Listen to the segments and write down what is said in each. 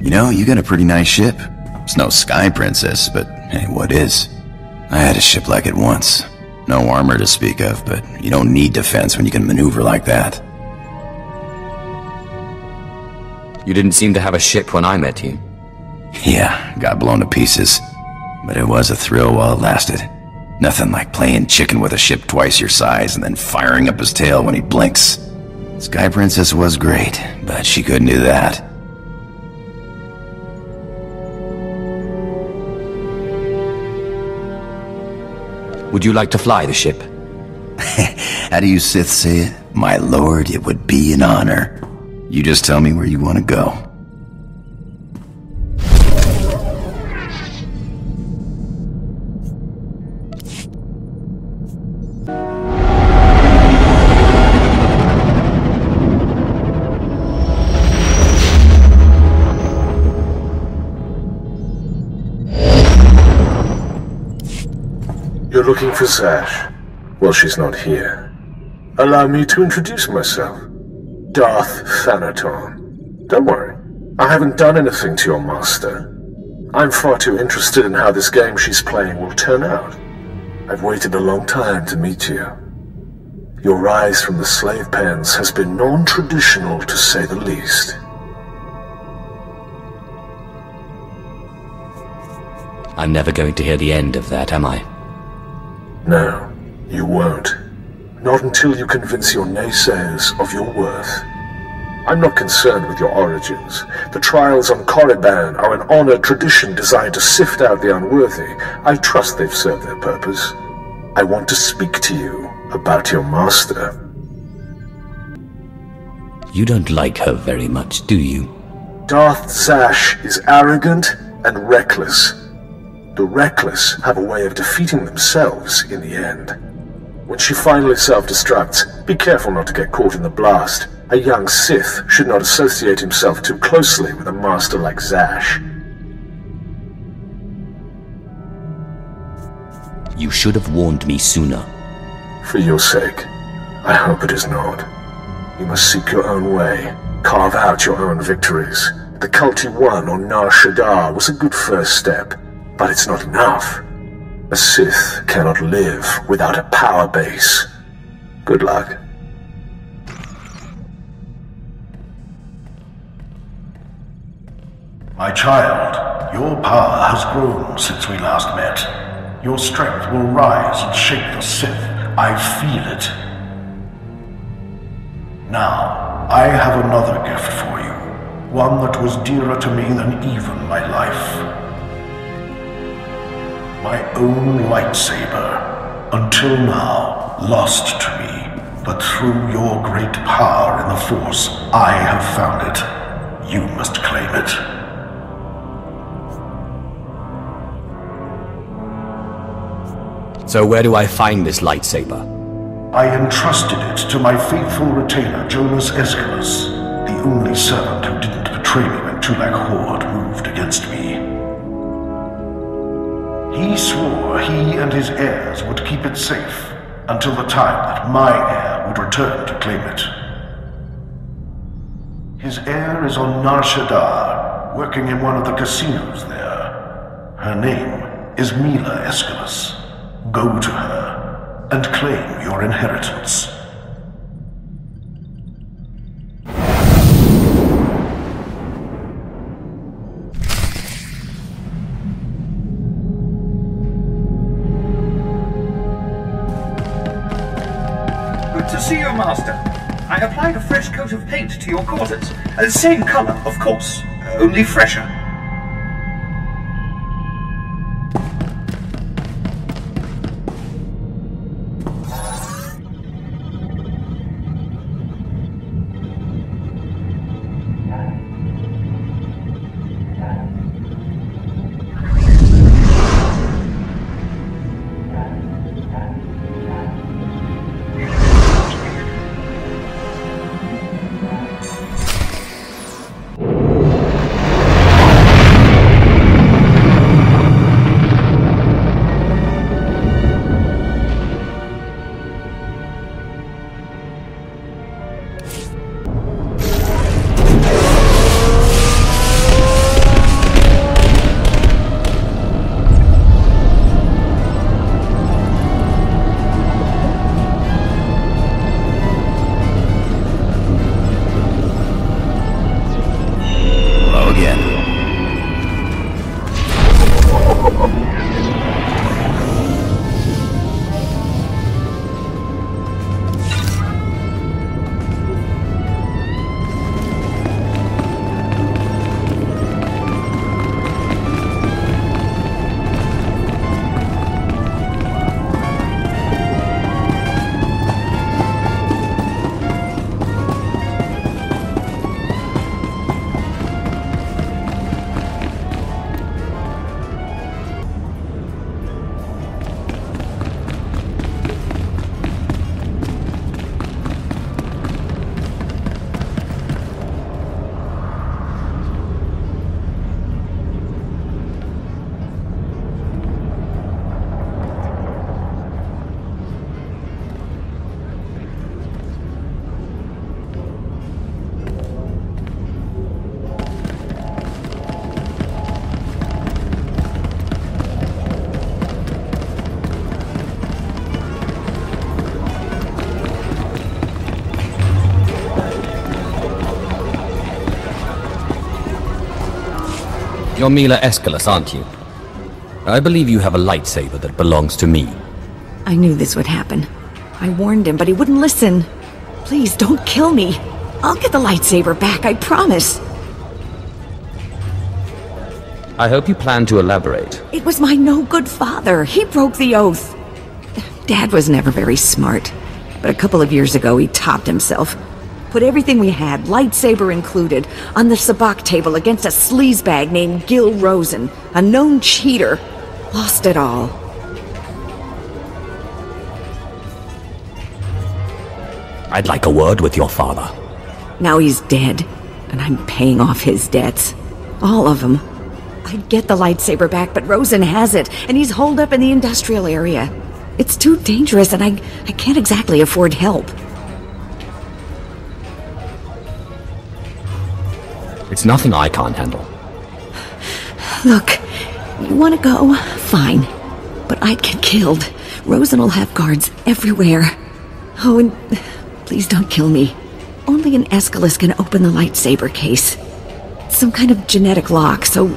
You know, you got a pretty nice ship. It's no Sky Princess, but hey, what is? I had a ship like it once. No armor to speak of, but you don't need defense when you can maneuver like that. You didn't seem to have a ship when I met you. Yeah, got blown to pieces. But it was a thrill while it lasted. Nothing like playing chicken with a ship twice your size and then firing up his tail when he blinks. Sky Princess was great, but she couldn't do that. Would you like to fly the ship? How do you Sith say it? My lord, it would be an honor. You just tell me where you want to go. You're looking for Zash? Well, she's not here. Allow me to introduce myself. Darth Thanaton. Don't worry, I haven't done anything to your master. I'm far too interested in how this game she's playing will turn out. I've waited a long time to meet you. Your rise from the slave pens has been non-traditional, to say the least. I'm never going to hear the end of that, am I? No, you won't. Not until you convince your naysayers of your worth. I'm not concerned with your origins. The trials on Korriban are an honored tradition designed to sift out the unworthy. I trust they've served their purpose. I want to speak to you about your master. You don't like her very much, do you? Darth Zash is arrogant and reckless. The reckless have a way of defeating themselves in the end. When she finally self-destructs, be careful not to get caught in the blast. A young Sith should not associate himself too closely with a master like Zash. You should have warned me sooner. For your sake, I hope it is not. You must seek your own way, carve out your own victories. The cult you won on Nar Shaddaa was a good first step. But it's not enough. A Sith cannot live without a power base. Good luck. My child, your power has grown since we last met. Your strength will rise and shake the Sith. I feel it. Now, I have another gift for you. One that was dearer to me than even my life. My own lightsaber, until now lost to me, but through your great power in the Force, I have found it. You must claim it. So where do I find this lightsaber? I entrusted it to my faithful retainer, Jonas Aeschylus, the only servant who didn't betray me when Tulak Horde moved against me. He swore he and his heirs would keep it safe until the time that my heir would return to claim it. His heir is on Nar Shaddaa, working in one of the casinos there. Her name is Mila Aeschylus. Go to her and claim your inheritance. To see your master. I applied a fresh coat of paint to your quarters. Same color, of course, only fresher. You're Mila Escalus, aren't you? I believe you have a lightsaber that belongs to me. I knew this would happen. I warned him, but he wouldn't listen. Please, don't kill me. I'll get the lightsaber back, I promise. I hope you plan to elaborate. It was my no-good father. He broke the oath. Dad was never very smart, but a couple of years ago he topped himself. Put everything we had, lightsaber included, on the sabacc table against a sleazebag named Gil Rosen, a known cheater. Lost it all. I'd like a word with your father. Now he's dead, and I'm paying off his debts. All of them. I'd get the lightsaber back, but Rosen has it, and he's holed up in the industrial area. It's too dangerous, and I can't exactly afford help. It's nothing I can't handle. Look, you want to go? Fine. But I'd get killed. Rosen will have guards everywhere. Oh, and please don't kill me. Only an Escalus can open the lightsaber case. It's some kind of genetic lock, so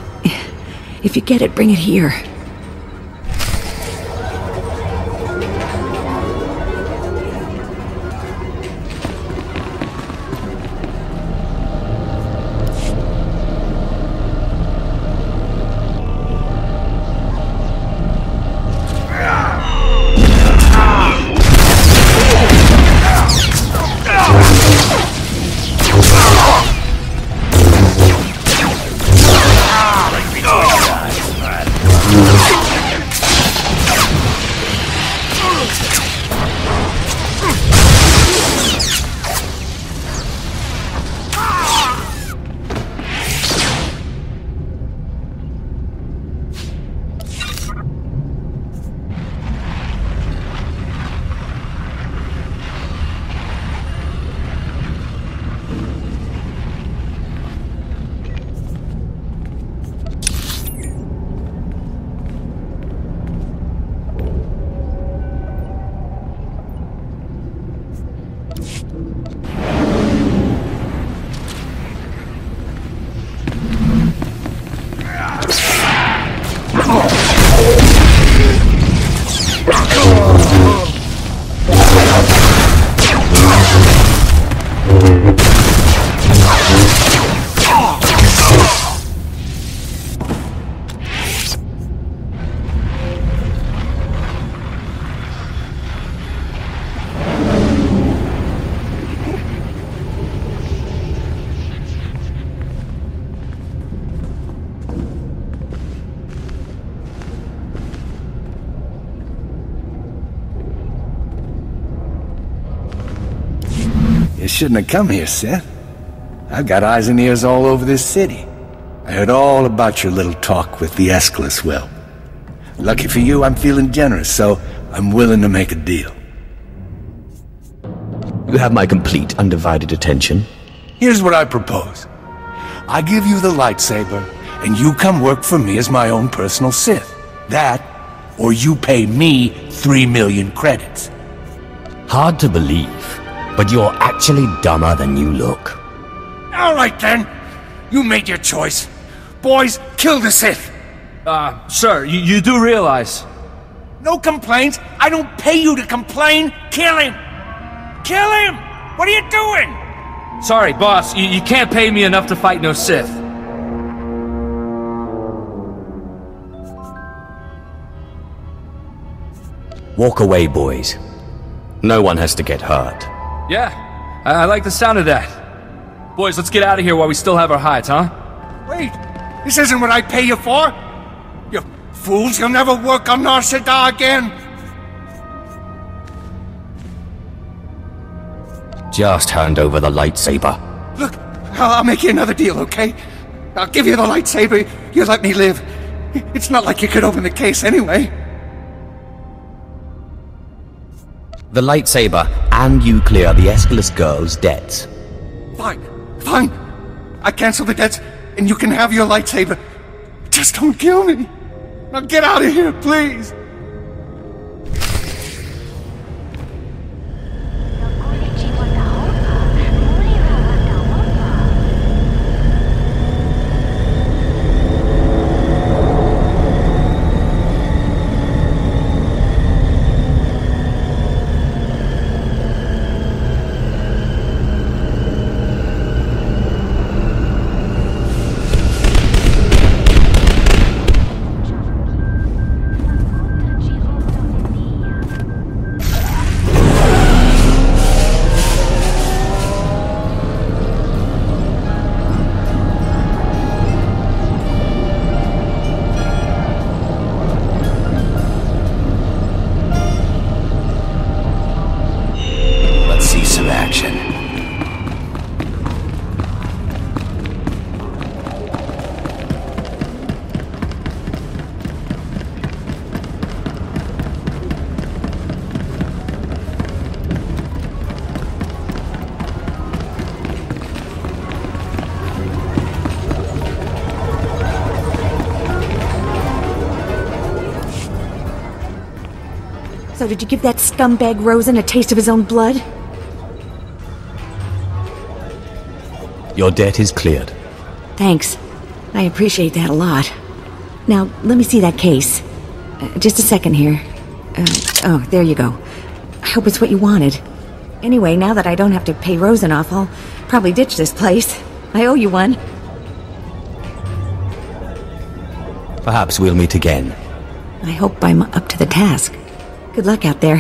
if you get it, bring it here. You shouldn't have come here, Sith. I've got eyes and ears all over this city. I heard all about your little talk with the Escalus whelp. Lucky for you, I'm feeling generous, so I'm willing to make a deal. You have my complete, undivided attention. Here's what I propose. I give you the lightsaber, and you come work for me as my own personal Sith. That, or you pay me 3 million credits. Hard to believe, but you're actually dumber than you look. All right then. You made your choice. Boys, kill the Sith. Sir, you do realize... No complaints. I don't pay you to complain. Kill him. Kill him! What are you doing? Sorry, boss, you can't pay me enough to fight no Sith. Walk away, boys. No one has to get hurt. Yeah, I like the sound of that. Boys, let's get out of here while we still have our hides, huh? Wait, this isn't what I pay you for. You fools, you'll never work on Nar Shaddaa again. Just hand over the lightsaber. Look, I'll make you another deal, okay? I'll give you the lightsaber, you let me live. It's not like you could open the case anyway. The lightsaber, and you clear the Escalus girl's debts. Fine, fine. I cancel the debts, and you can have your lightsaber. Just don't kill me. Now get out of here, please. So did you give that scumbag Rosen a taste of his own blood? Your debt is cleared. Thanks. I appreciate that a lot. Now, let me see that case. Just a second here. Oh, there you go. I hope it's what you wanted. Anyway, now that I don't have to pay Rosen off, I'll probably ditch this place. I owe you one. Perhaps we'll meet again. I hope I'm up to the task. Good luck out there.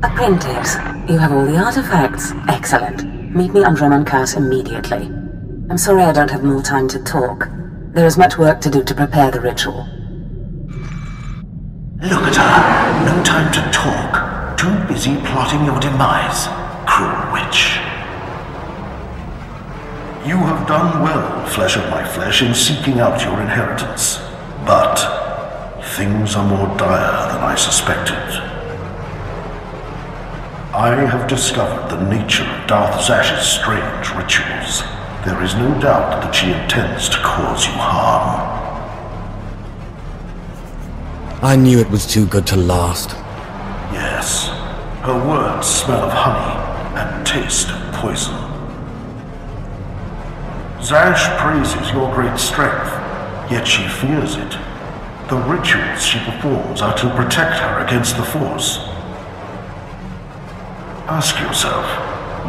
Apprentice, you have all the artifacts. Excellent. Meet me on Dromon immediately. I'm sorry I don't have more time to talk. There is much work to do to prepare the ritual. Look at her. No time to talk. Too busy plotting your demise. Cruel witch. You have done well, flesh of my flesh, in seeking out your inheritance. But things are more dire than I suspected. I have discovered the nature of Darth Zash's strange rituals. There is no doubt that she intends to cause you harm. I knew it was too good to last. Yes. Her words smell of honey and taste of poison. Zash praises your great strength, yet she fears it. The rituals she performs are to protect her against the Force. Ask yourself,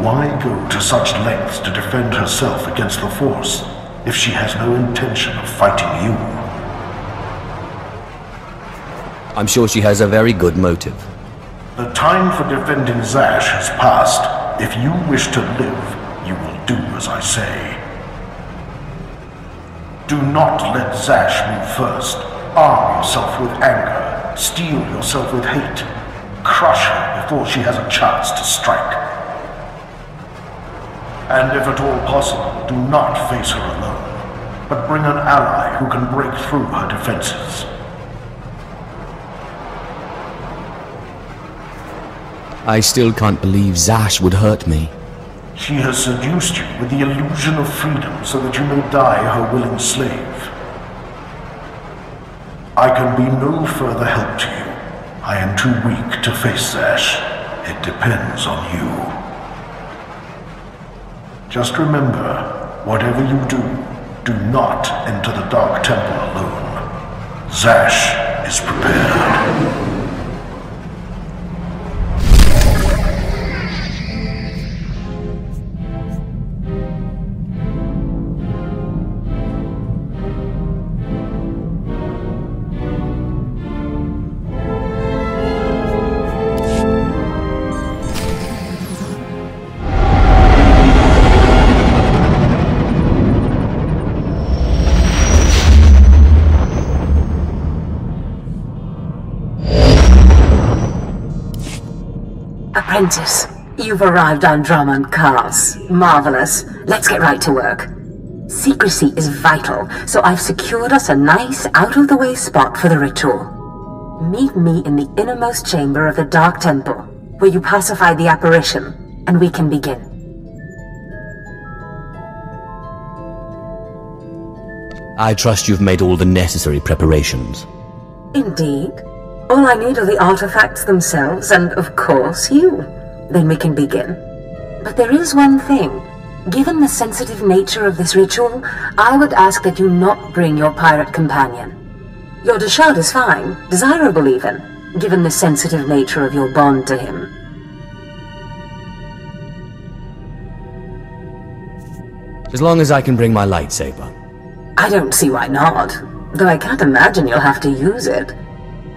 why go to such lengths to defend herself against the Force if she has no intention of fighting you? I'm sure she has a very good motive. The time for defending Zash has passed. If you wish to live, you will do as I say. Do not let Zash move first. Arm yourself with anger. Steel yourself with hate. Crush her before she has a chance to strike. And if at all possible, do not face her alone, but bring an ally who can break through her defenses. I still can't believe Zash would hurt me. She has seduced you with the illusion of freedom so that you may die her willing slave. I can be no further help to you. I am too weak to face Zash. It depends on you. Just remember, whatever you do, do not enter the Dark Temple alone. Zash is prepared. Apprentice, you've arrived on Dromon Cars. Marvelous. Let's get right to work. Secrecy is vital, so I've secured us a nice, out-of-the-way spot for the ritual. Meet me in the innermost chamber of the Dark Temple, where you pacify the apparition, and we can begin. I trust you've made all the necessary preparations. Indeed. All I need are the artifacts themselves, and of course you. Then we can begin. But there is one thing. Given the sensitive nature of this ritual, I would ask that you not bring your pirate companion. Your Deshard is fine, desirable even, given the sensitive nature of your bond to him. As long as I can bring my lightsaber. I don't see why not, though I can't imagine you'll have to use it.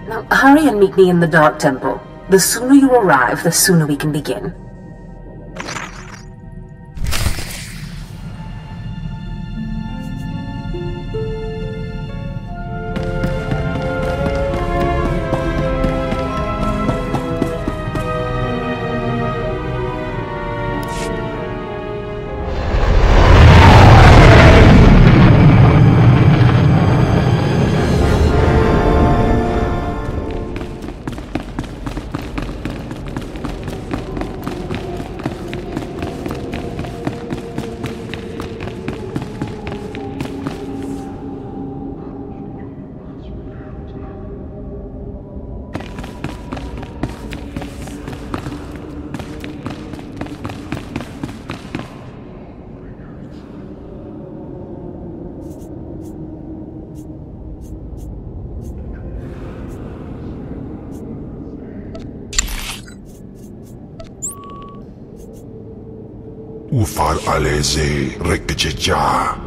Now, hurry and meet me in the Dark Temple. The sooner you arrive, the sooner we can begin. Ufal aleze rekjeja.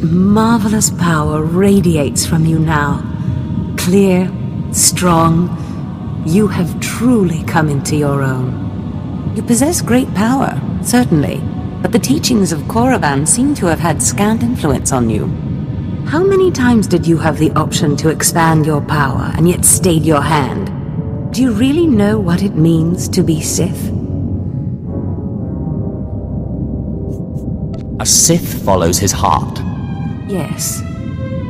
Marvelous power radiates from you now. Clear, strong, you have truly come into your own. You possess great power, certainly, but the teachings of Korriban seem to have had scant influence on you. How many times did you have the option to expand your power and yet stayed your hand? Do you really know what it means to be Sith? A Sith follows his heart. Yes,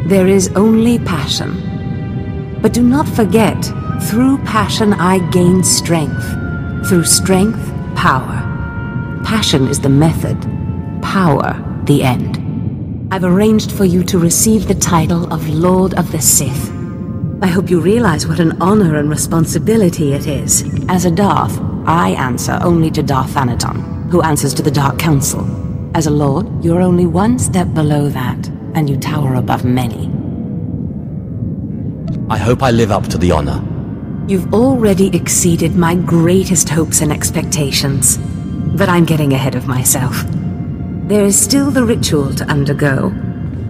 there is only passion. But do not forget, through passion I gain strength. Through strength, power. Passion is the method, power the end. I've arranged for you to receive the title of Lord of the Sith. I hope you realize what an honor and responsibility it is. As a Darth, I answer only to Darth Thanaton, who answers to the Dark Council. As a Lord, you're only one step below that, and you tower above many. I hope I live up to the honor. You've already exceeded my greatest hopes and expectations, but I'm getting ahead of myself. There is still the ritual to undergo,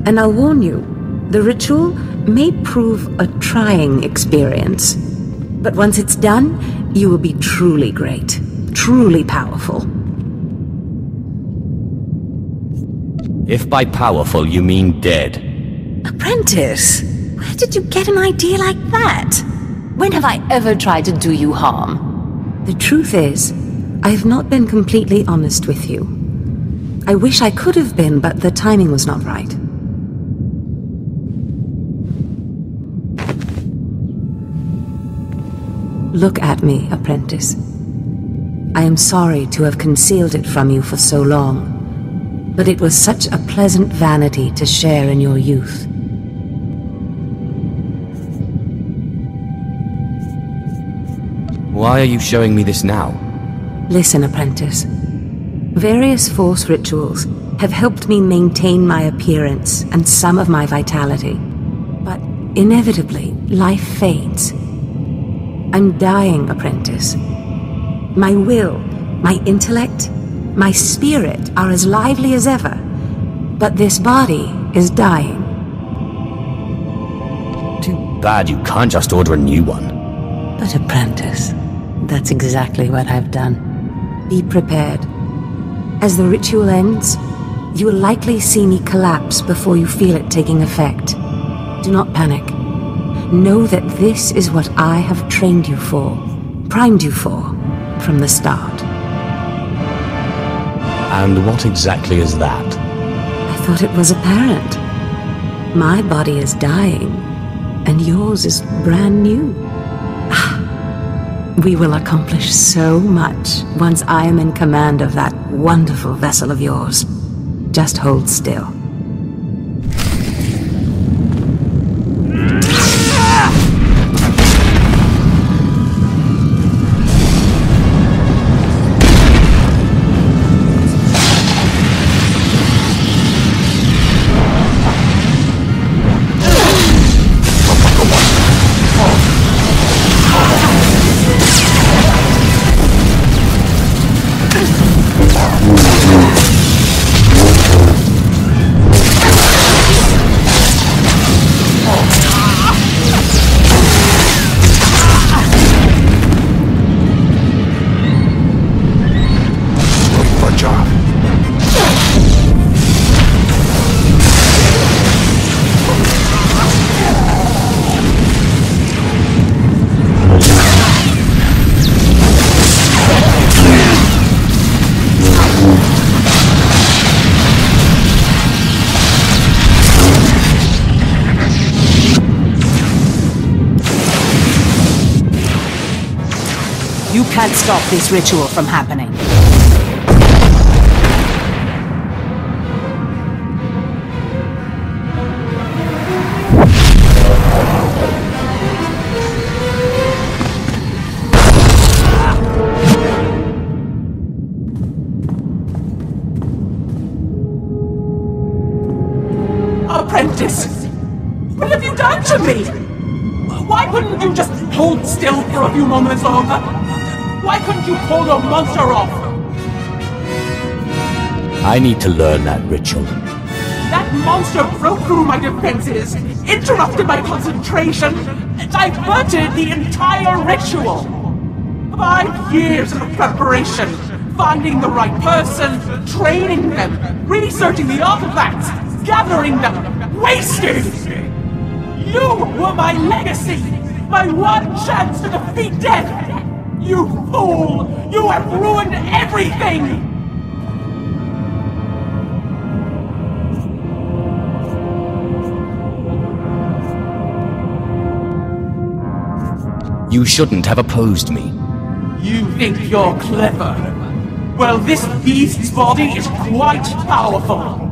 and I'll warn you, the ritual may prove a trying experience. But once it's done, you will be truly great, truly powerful. If by powerful you mean dead. Apprentice, where did you get an idea like that? When have I ever tried to do you harm? The truth is, I have not been completely honest with you. I wish I could have been, but the timing was not right. Look at me, apprentice. I am sorry to have concealed it from you for so long. But it was such a pleasant vanity to share in your youth. Why are you showing me this now? Listen, apprentice. Various Force rituals have helped me maintain my appearance and some of my vitality. But inevitably, life fades. I'm dying, apprentice. My will, my intellect, my spirit are as lively as ever, but this body is dying. Too bad you can't just order a new one. But apprentice, that's exactly what I've done. Be prepared. As the ritual ends, you will likely see me collapse before you feel it taking effect. Do not panic. Know that this is what I have trained you for, primed you for, from the start. And what exactly is that? I thought it was apparent. My body is dying, and yours is brand new. We will accomplish so much once I am in command of that wonderful vessel of yours. Just hold still. You can't stop this ritual from happening. Apprentice! What have you done to me? Why couldn't you just hold still for a few moments longer? Why couldn't you pull your monster off? I need to learn that ritual. That monster broke through my defenses, interrupted my concentration, diverted the entire ritual. 5 years of preparation, finding the right person, training them, researching the artifacts, gathering them, wasted! You were my legacy, my one chance to defeat death! You fool! You have ruined everything! You shouldn't have opposed me. You think you're clever? Well, this beast's body is quite powerful.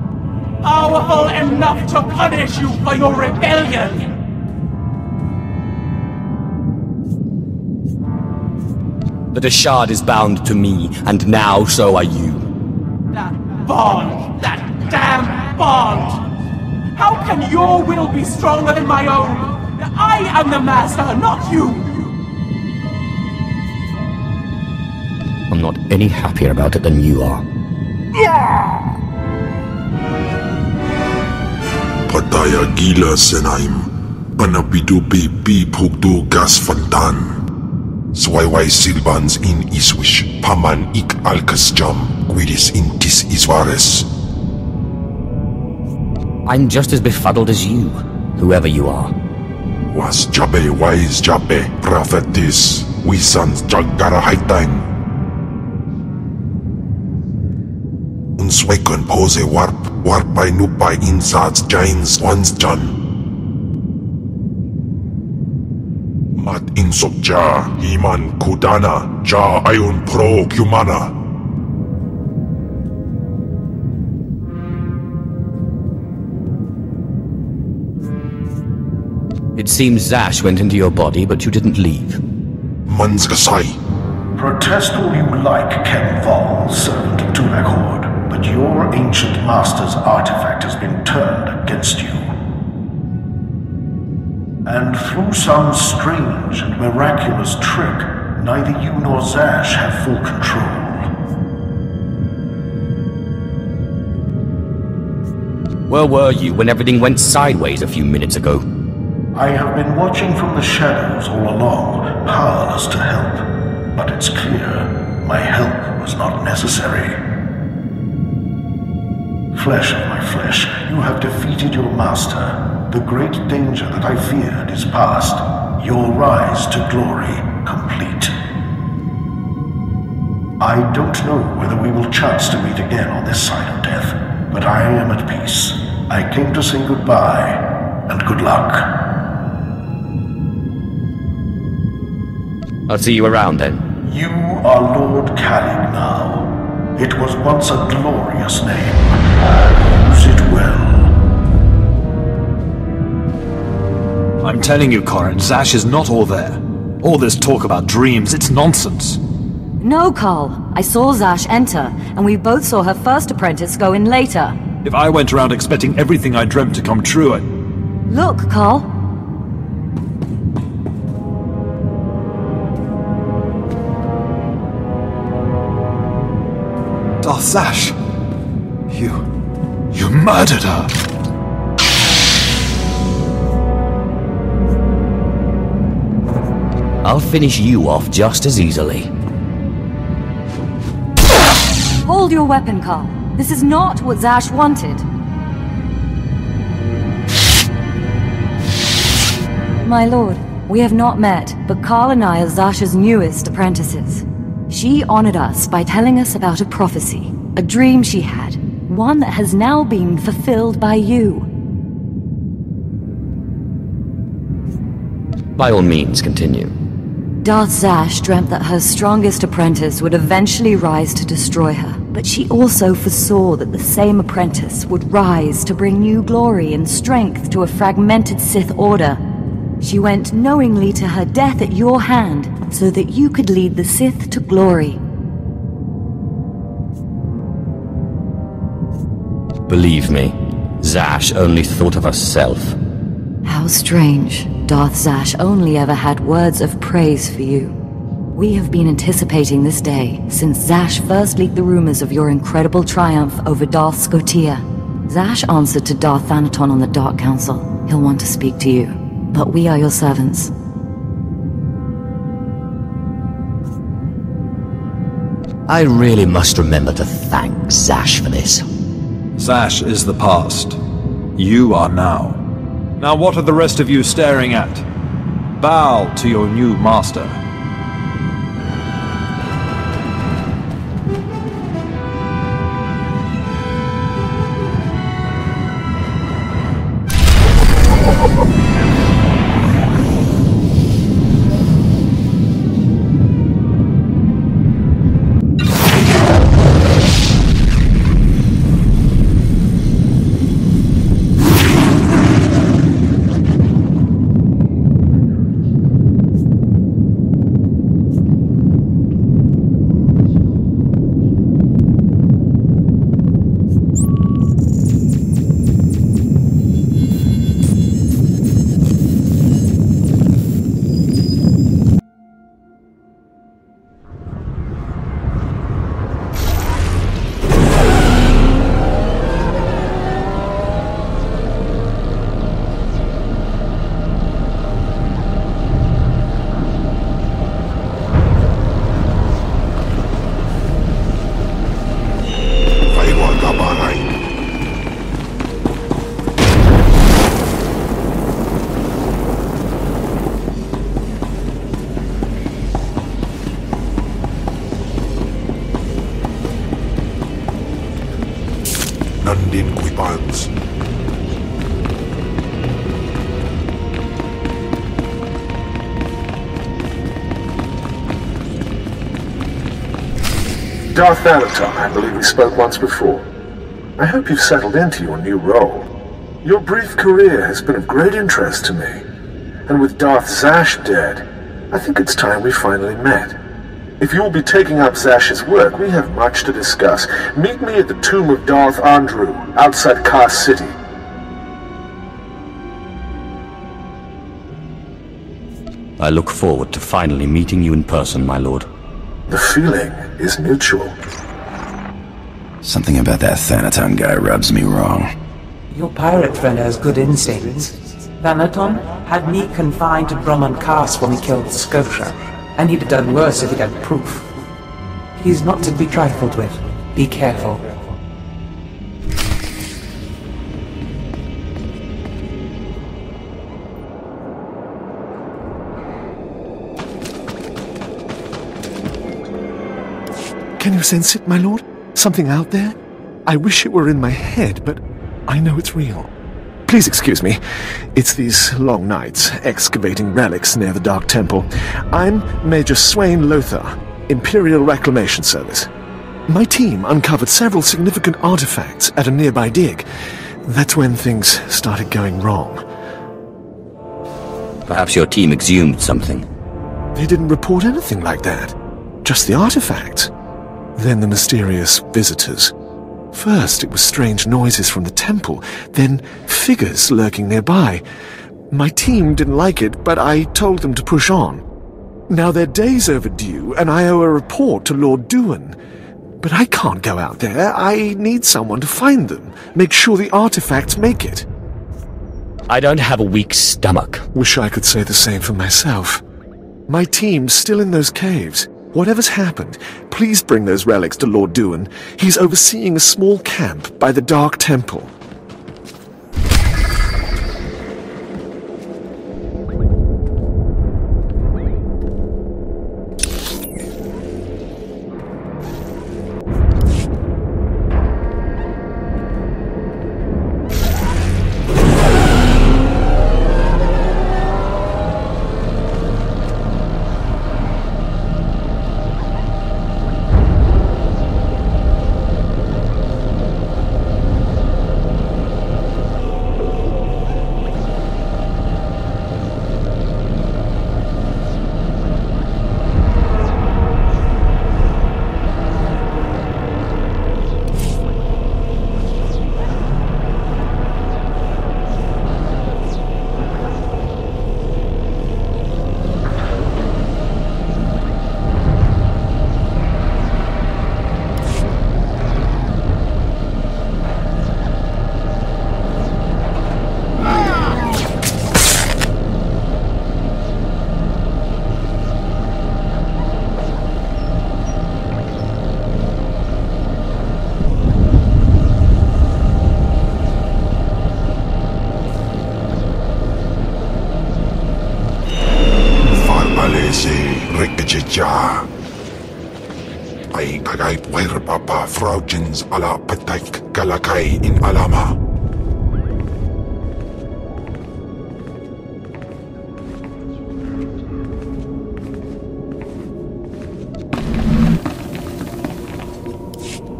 Powerful enough to punish you for your rebellion! The shard is bound to me, and now so are you. That bond! That damn bond! How can your will be stronger than my own? I am the master, not you! I'm not any happier about it than you are. Pataya gila senaim, panapidu pi pugdu gas fantan. Swayway silbans in iswish, paman ik alkas jam, quidis in tis iswares. I'm just as befuddled as you, whoever you are. Was jabe wise jabe, prophetis, wisans jagara haitain. Unswekon pose warp by nupai insats jains once jan. Mat insok ja, iman kudana, ja ayun pro humana. It seems Zash went into your body, but you didn't leave. Manskasai. Protest all you like, Ken Vol, servant of Tunak Horde, but your ancient master's artifact has been turned against you. And through some strange and miraculous trick, neither you nor Zash have full control. Where were you when everything went sideways a few minutes ago? I have been watching from the shadows all along, powerless to help. But it's clear, my help was not necessary. Flesh of my flesh, you have defeated your master. The great danger that I feared is past. Your rise to glory complete. I don't know whether we will chance to meet again on this side of death, but I am at peace. I came to say goodbye, and good luck. I'll see you around then. You are Lord Kalig now. It was once a glorious name. Use it well. I'm telling you, Corin, Zash is not all there. All this talk about dreams, it's nonsense. No, Carl. I saw Zash enter, and we both saw her first apprentice go in later. If I went around expecting everything I dreamt to come true, Look, Carl. Darth Zash! You murdered her! I'll finish you off just as easily. Hold your weapon, Carl. This is not what Zash wanted. My lord, we have not met, but Carl and I are Zash's newest apprentices. She honored us by telling us about a prophecy, a dream she had, one that has now been fulfilled by you. By all means, continue. Darth Zash dreamt that her strongest apprentice would eventually rise to destroy her, but she also foresaw that the same apprentice would rise to bring new glory and strength to a fragmented Sith Order. She went knowingly to her death at your hand, so that you could lead the Sith to glory. Believe me, Zash only thought of herself. How strange. Darth Zash only ever had words of praise for you. We have been anticipating this day since Zash first leaked the rumors of your incredible triumph over Darth Scotia. Zash answered to Darth Thanaton on the Dark Council. He'll want to speak to you, but we are your servants. I really must remember to thank Zash for this. Zash is the past. You are now. Now what are the rest of you staring at? Bow to your new master. Nandin Quipans. Darth Thanaton, I believe we spoke once before. I hope you've settled into your new role. Your brief career has been of great interest to me. And with Darth Zash dead, I think it's time we finally met. If you'll be taking up Zash's work, we have much to discuss. Meet me at the tomb of Darth Andrew, outside Kar City. I look forward to finally meeting you in person, my lord. The feeling is mutual. Something about that Thanaton guy rubs me wrong. Your pirate friend has good instincts. Thanaton had me confined to Drummond Castle when he killed Scotia, and he'd have done worse if he'd had proof. He's not to be trifled with. Be careful. Can you sense it, my lord? Something out there? I wish it were in my head, but I know it's real. Please excuse me. It's these long nights, excavating relics near the Dark Temple. I'm Major Swain Lothar, Imperial Reclamation Service. My team uncovered several significant artifacts at a nearby dig. That's when things started going wrong. Perhaps your team exhumed something. They didn't report anything like that. Just the artifacts. Then the mysterious visitors. First, it was strange noises from the temple, then figures lurking nearby. My team didn't like it, but I told them to push on. Now they're days overdue, and I owe a report to Lord Duan. But I can't go out there. I need someone to find them, make sure the artifacts make it. I don't have a weak stomach. Wish I could say the same for myself. My team's still in those caves. Whatever's happened, please bring those relics to Lord Duan. He's overseeing a small camp by the Dark Temple. Ay kagay puer papa fraujins ala pataik galakay in alama.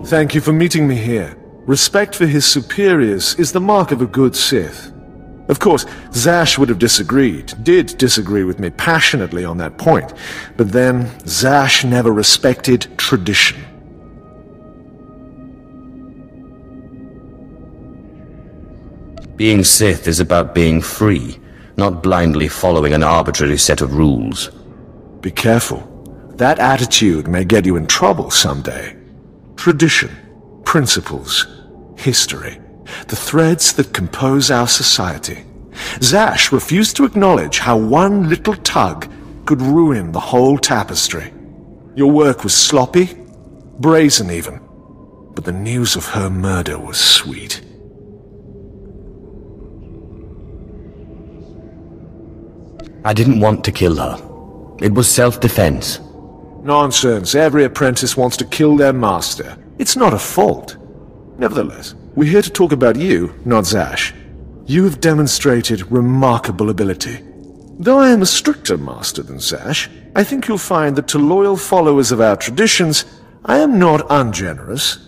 Thank you for meeting me here. Respect for his superiors is the mark of a good Sith. Of course, Zash would have did disagree with me passionately on that point, but then Zash never respected tradition. Being Sith is about being free, not blindly following an arbitrary set of rules. Be careful. That attitude may get you in trouble someday. Tradition, principles, history. The threads that compose our society. Zash refused to acknowledge how one little tug could ruin the whole tapestry. Your work was sloppy, brazen even, but the news of her murder was sweet. I didn't want to kill her. It was self-defense. Nonsense. Every apprentice wants to kill their master. It's not a fault. Nevertheless, we're here to talk about you, not Zash. You have demonstrated remarkable ability. Though I am a stricter master than Zash, I think you'll find that to loyal followers of our traditions, I am not ungenerous.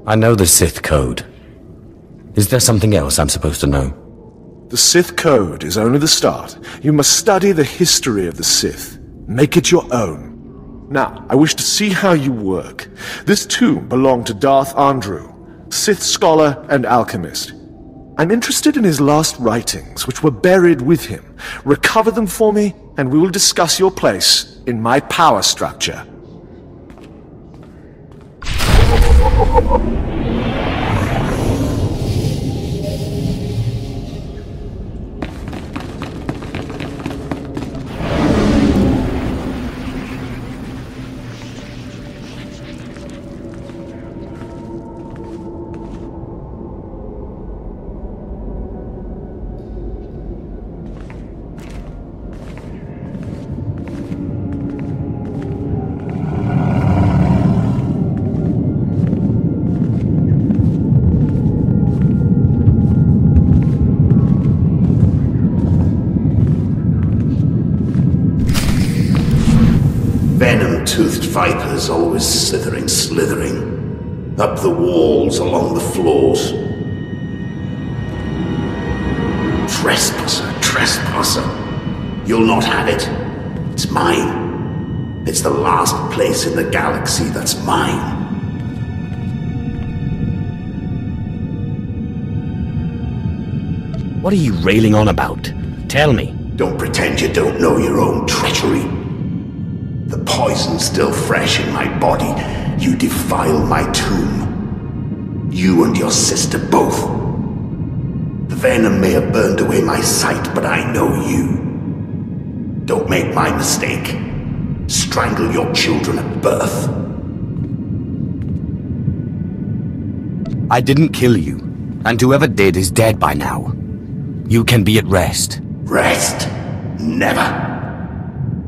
I know the Sith Code. Is there something else I'm supposed to know? The Sith Code is only the start. You must study the history of the Sith. Make it your own. Now, I wish to see how you work. This tomb belonged to Darth Andrew, Sith scholar and alchemist. I'm interested in his last writings, which were buried with him. Recover them for me, and we will discuss your place in my power structure. saber-toothed vipers always slithering, up the walls, along the floors. Trespasser. You'll not have it. It's mine. It's the last place in the galaxy that's mine. What are you railing on about? Tell me. Don't pretend you don't know your own treachery. The poison's still fresh in my body. You defile my tomb. You and your sister both. The venom may have burned away my sight, but I know you. Don't make my mistake. Strangle your children at birth. I didn't kill you, and whoever did is dead by now. You can be at rest. Rest? Never.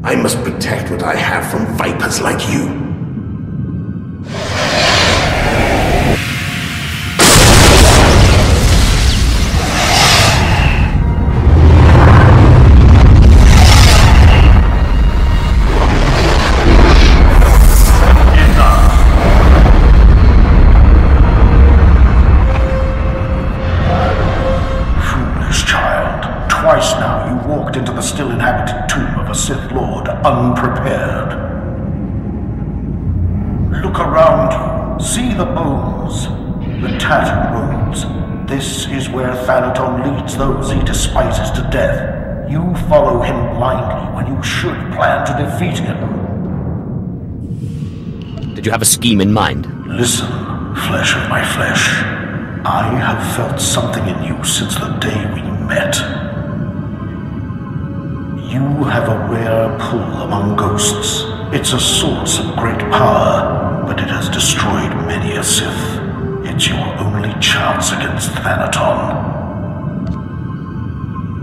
I must protect what I have from vipers like you. Twice now you walked into the still inhabited tomb of a Sith Lord unprepared. Look around you. See the bones, the tattered robes. This is where Thanaton leads those he despises to death. You follow him blindly when you should plan to defeat him. Did you have a scheme in mind? Listen, flesh of my flesh. I have felt something in you since the day we met. You have a rare pull among ghosts. It's a source of great power, but it has destroyed many a Sith. It's your only chance against Thanaton.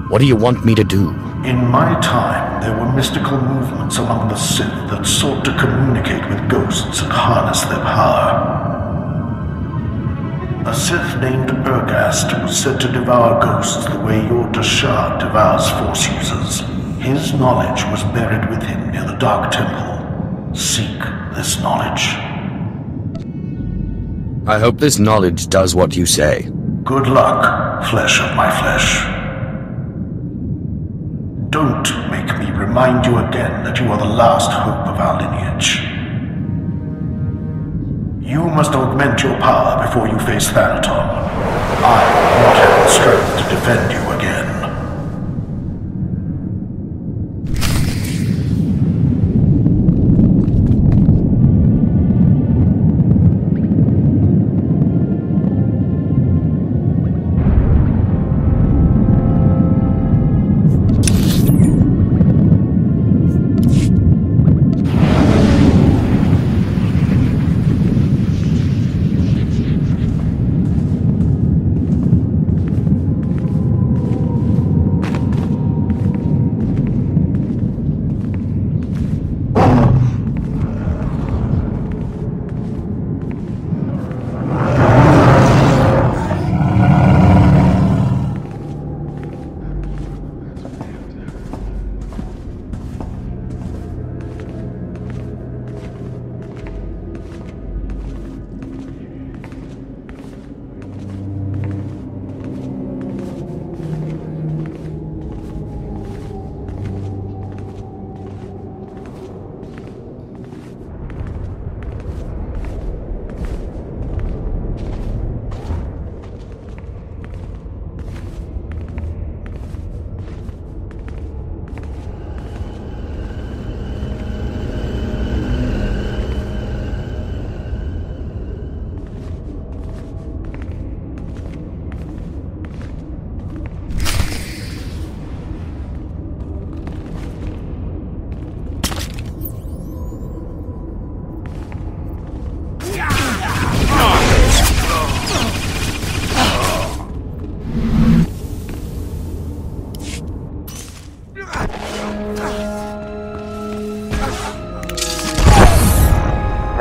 What do you want me to do? In my time, there were mystical movements among the Sith that sought to communicate with ghosts and harness their power. A Sith named Urgast was said to devour ghosts the way your Dashad devours Force users. His knowledge was buried with him near the Dark Temple. Seek this knowledge. I hope this knowledge does what you say. Good luck, flesh of my flesh. Don't make me remind you again that you are the last hope of our lineage. You must augment your power before you face Thanaton. I will not have the strength to defend you again.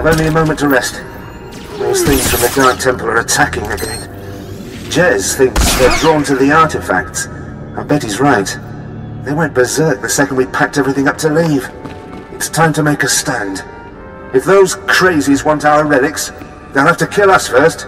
Only a moment to rest. Those things from the Dark Temple are attacking again. Jez thinks they're drawn to the artifacts. I bet he's right. They went berserk the second we packed everything up to leave. It's time to make a stand. If those crazies want our relics, they'll have to kill us first.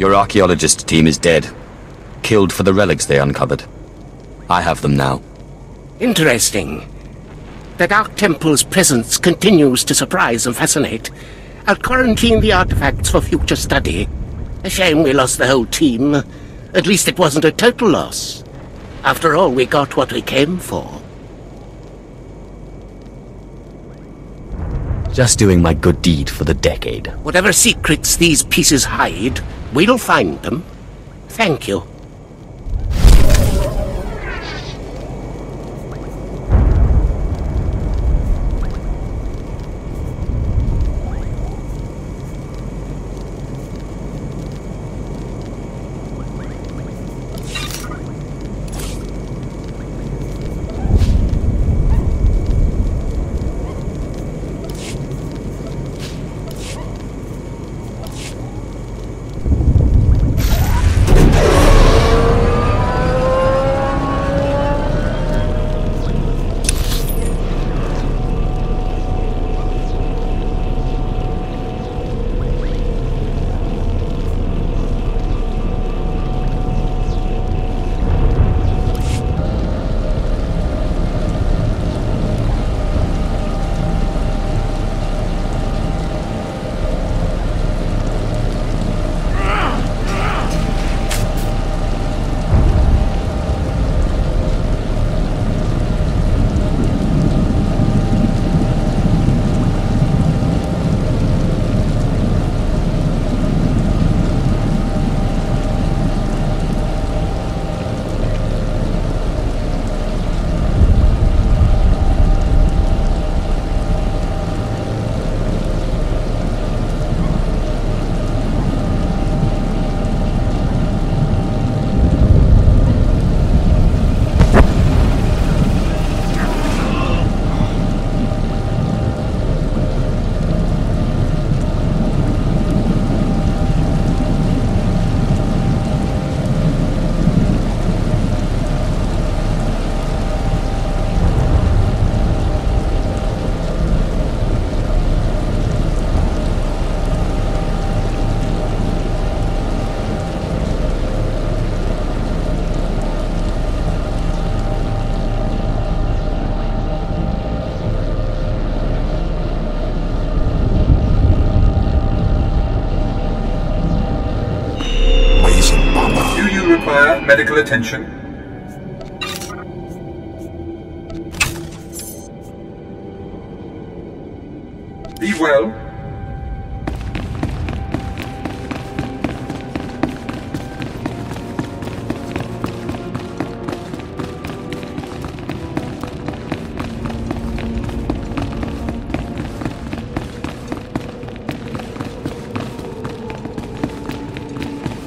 Your archaeologist team is dead. Killed for the relics they uncovered. I have them now. Interesting. The Dark Temple's presence continues to surprise and fascinate. I'll quarantine the artifacts for future study. A shame we lost the whole team. At least it wasn't a total loss. After all, we got what we came for. Just doing my good deed for the decade. Whatever secrets these pieces hide, we'll find them. Thank you. Medical attention. Be well.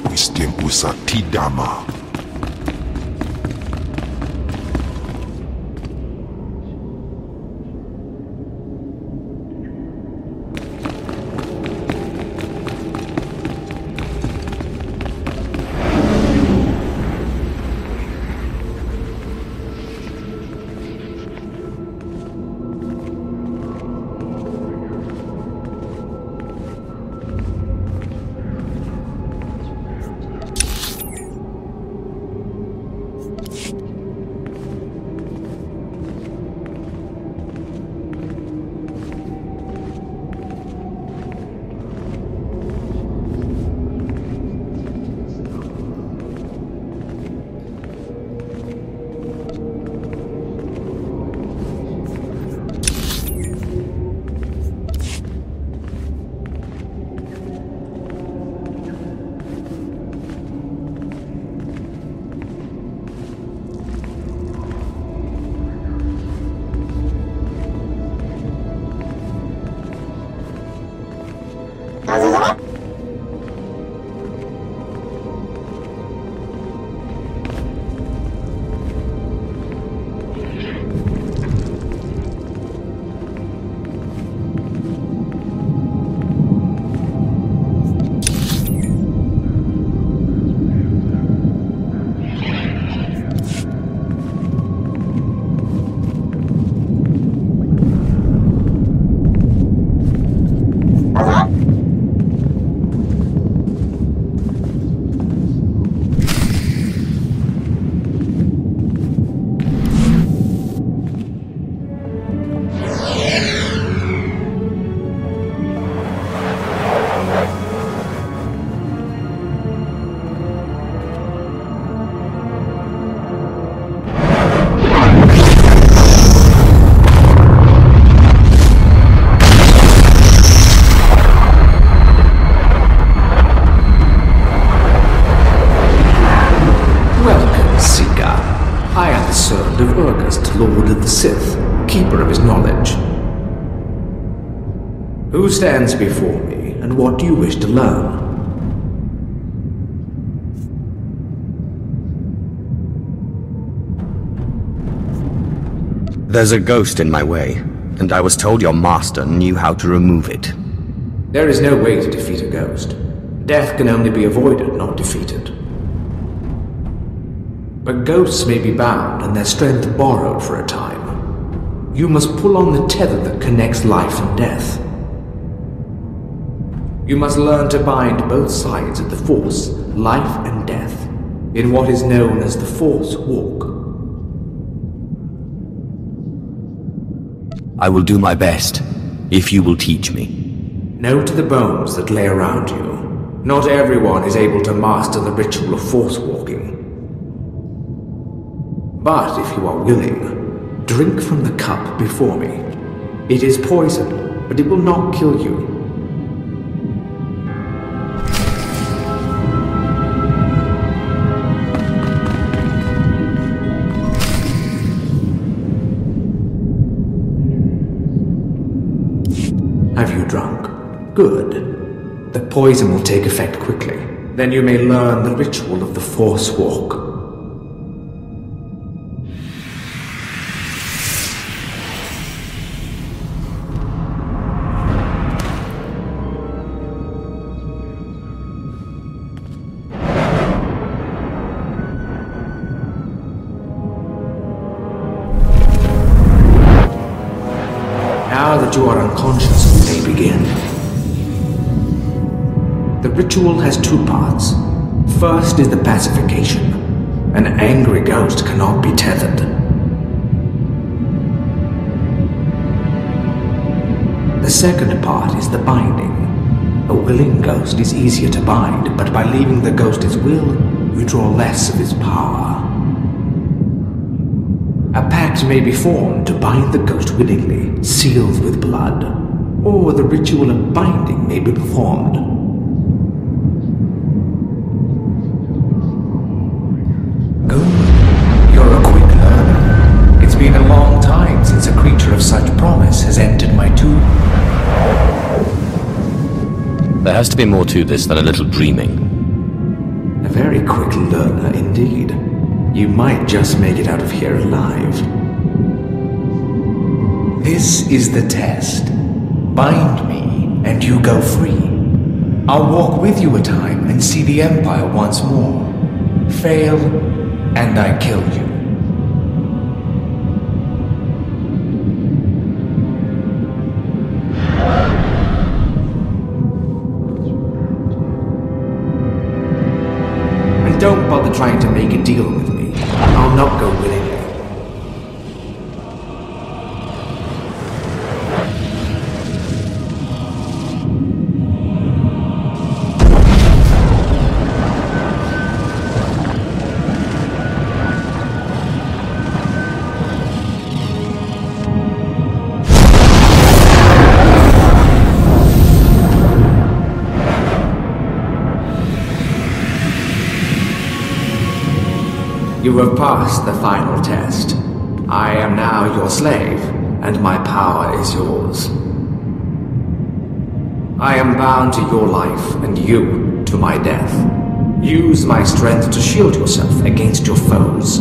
Wisdom Usatidama. Who stands before me, and what do you wish to learn? There's a ghost in my way, and I was told your master knew how to remove it. There is no way to defeat a ghost. Death can only be avoided, not defeated. But ghosts may be bound and their strength borrowed for a time. You must pull on the tether that connects life and death. You must learn to bind both sides of the Force, life and death, in what is known as the Force Walk. I will do my best, if you will teach me. Know to the bones that lay around you. Not everyone is able to master the ritual of Force walking. But if you are willing, drink from the cup before me. It is poison, but it will not kill you. Have you drunk? Good. The poison will take effect quickly. Then you may learn the ritual of the Force Walk. Now that you are unconscious, we may begin. The ritual has two parts. First is the pacification. An angry ghost cannot be tethered. The second part is the binding. A willing ghost is easier to bind, but by leaving the ghost his will, you draw less of his power. A pact may be formed to bind the ghost willingly, sealed with blood, or the ritual of binding may be performed. Good. You're a quick learner. It's been a long time since a creature of such promise has entered my tomb. There has to be more to this than a little dreaming. A very quick learner indeed. You might just make it out of here alive. This is the test. Bind me, and you go free. I'll walk with you a time and see the Empire once more. Fail, and I kill you. And don't bother trying to make a deal with me. I'll not go willingly. You have passed the final test. I am now your slave, and my power is yours. I am bound to your life, and you to my death. Use my strength to shield yourself against your foes.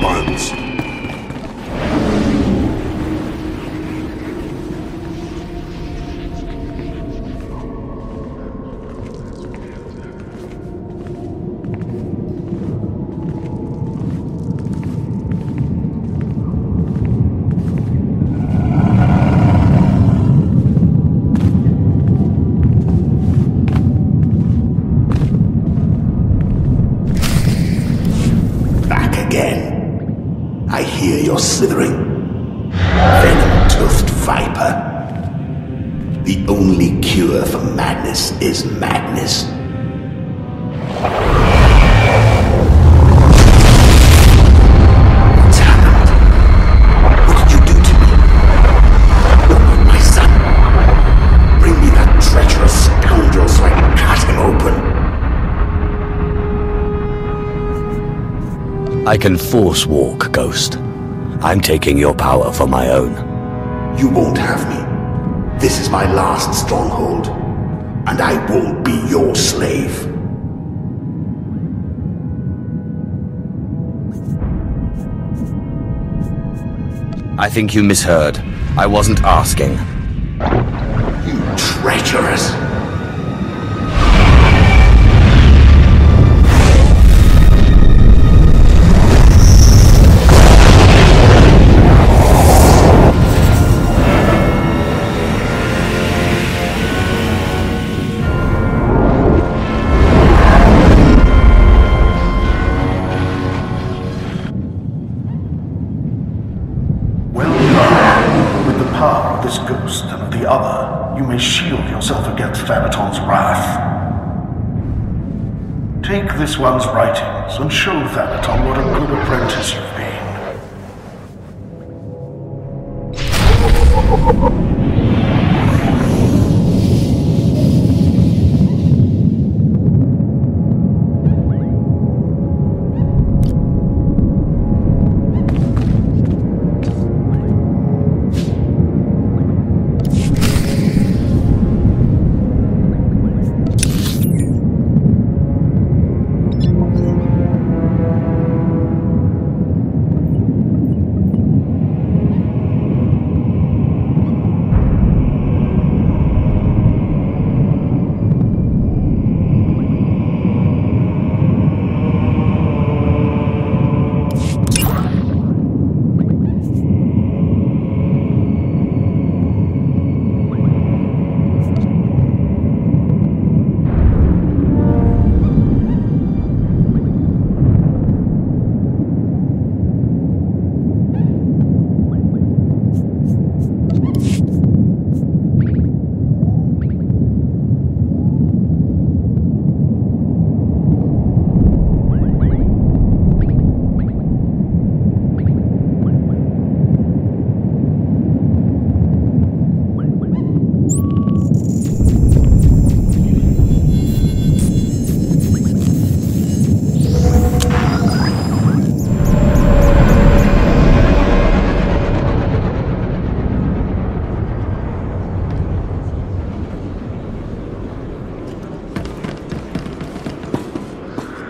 Silvans. Slithering. Venom-toothed viper. The only cure for madness is madness. What's happened? What did you do to me? You're not my son. Bring me that treacherous scoundrel so I can cut him open. I can force walk, Ghost. I'm taking your power for my own. You won't have me. This is my last stronghold, and I won't be your slave. I think you misheard. I wasn't asking. You treacherous! Shield yourself against Thanaton's wrath. Take this one's writings and show Thanaton what a good apprentice you've been.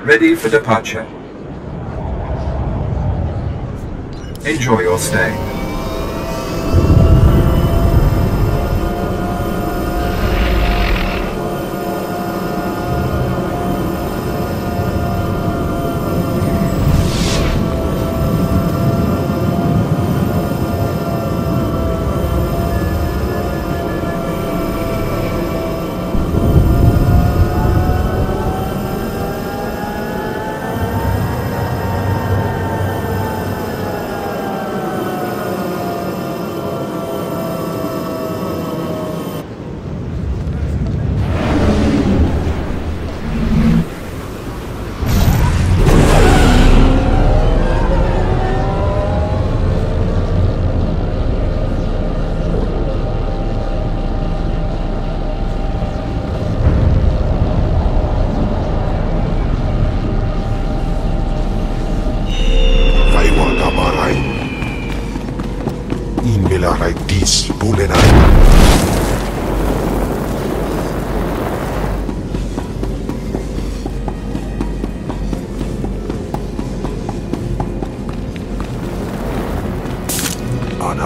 Ready for departure. Enjoy your stay.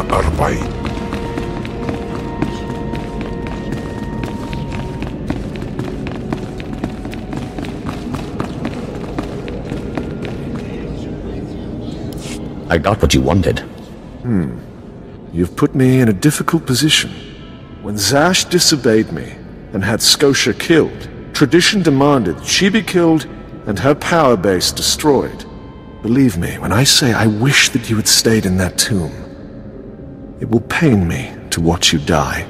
arbay. I got what you wanted. You've put me in a difficult position. When Zash disobeyed me and had Scotia killed, tradition demanded that she be killed and her power base destroyed. Believe me when I say I wish that you had stayed in that tomb. It will pain me to watch you die.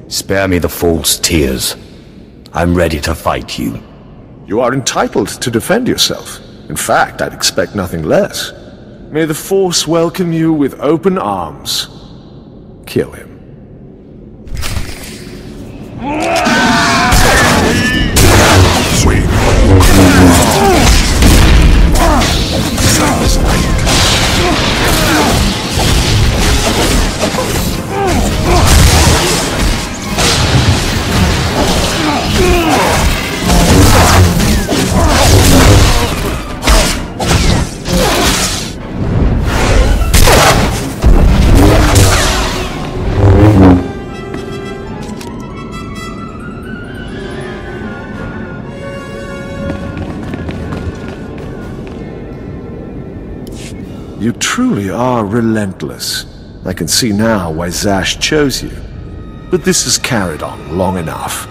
Spare me the false tears. I'm ready to fight you. You are entitled to defend yourself. In fact, I'd expect nothing less. May the Force welcome you with open arms. Kill him. You truly are relentless. I can see now why Zash chose you. But this has carried on long enough.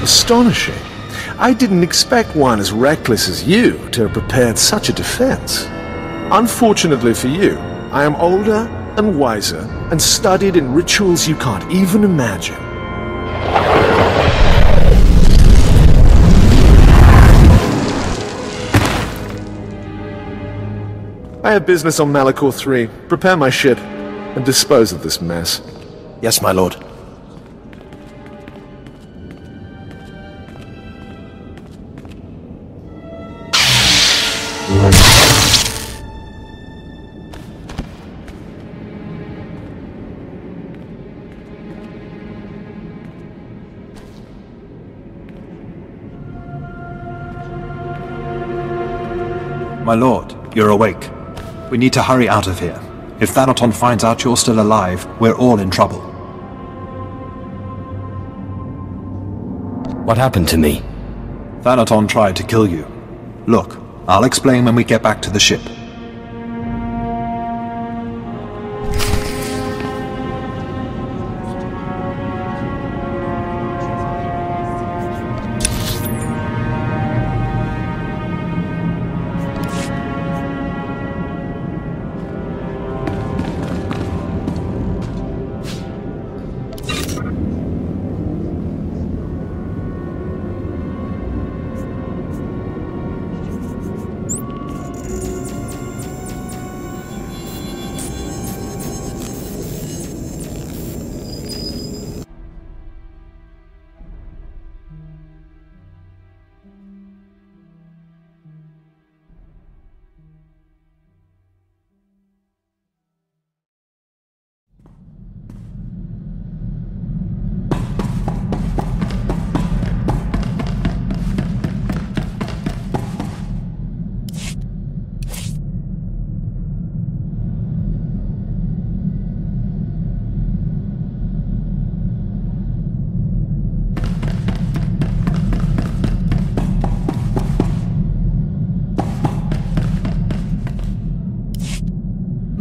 Astonishing. I didn't expect one as reckless as you to have prepared such a defense. Unfortunately for you, I am older and wiser and studied in rituals you can't even imagine. I have business on Malachor 3. Prepare my ship and dispose of this mess. Yes, my lord. My lord, you're awake. We need to hurry out of here. If Thanaton finds out you're still alive, we're all in trouble. What happened to me? Thanaton tried to kill you. Look, I'll explain when we get back to the ship.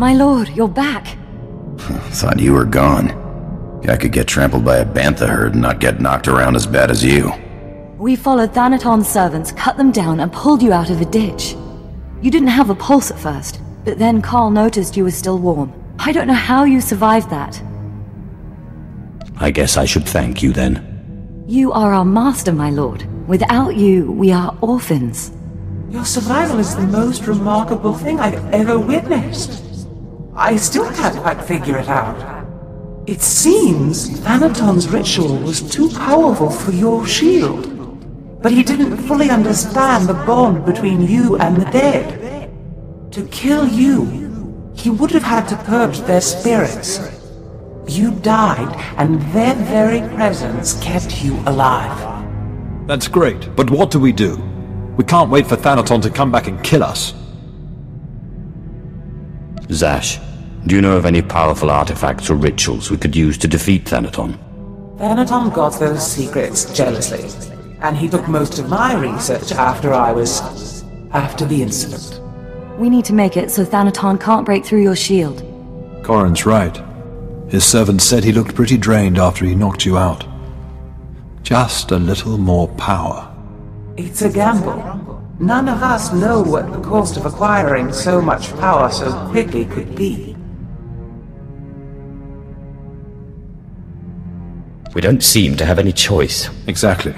My lord, you're back. Thought you were gone. I could get trampled by a bantha herd and not get knocked around as bad as you. We followed Thanaton's servants, cut them down, and pulled you out of a ditch. You didn't have a pulse at first, but then Carl noticed you were still warm. I don't know how you survived that. I guess I should thank you then. You are our master, my lord. Without you, we are orphans. Your survival is the most remarkable thing I've ever witnessed. I still can't quite figure it out. It seems Thanaton's ritual was too powerful for your shield. But he didn't fully understand the bond between you and the dead. To kill you, he would have had to purge their spirits. You died, and their very presence kept you alive. That's great, but what do we do? We can't wait for Thanaton to come back and kill us. Zash, do you know of any powerful artifacts or rituals we could use to defeat Thanaton? Thanaton got those secrets jealously, and he took most of my research after the incident. We need to make it so Thanaton can't break through your shield. Corin's right. His servant said he looked pretty drained after he knocked you out. Just a little more power. It's a gamble. None of us know what the cost of acquiring so much power so quickly could be. We don't seem to have any choice. Exactly.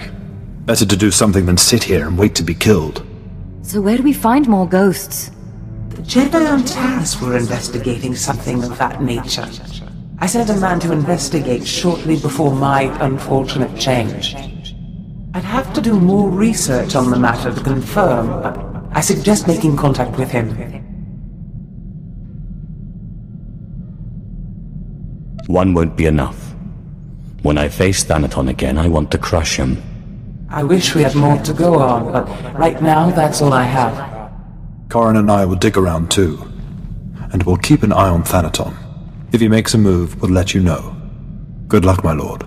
Better to do something than sit here and wait to be killed. So where do we find more ghosts? The Jedi on Taris were investigating something of that nature. I sent a man to investigate shortly before my unfortunate change. I'd have to do more research on the matter to confirm, but I suggest making contact with him. One won't be enough. When I face Thanaton again, I want to crush him. I wish we had more to go on, but right now that's all I have. Corin and I will dig around too. And we'll keep an eye on Thanaton. If he makes a move, we'll let you know. Good luck, my lord.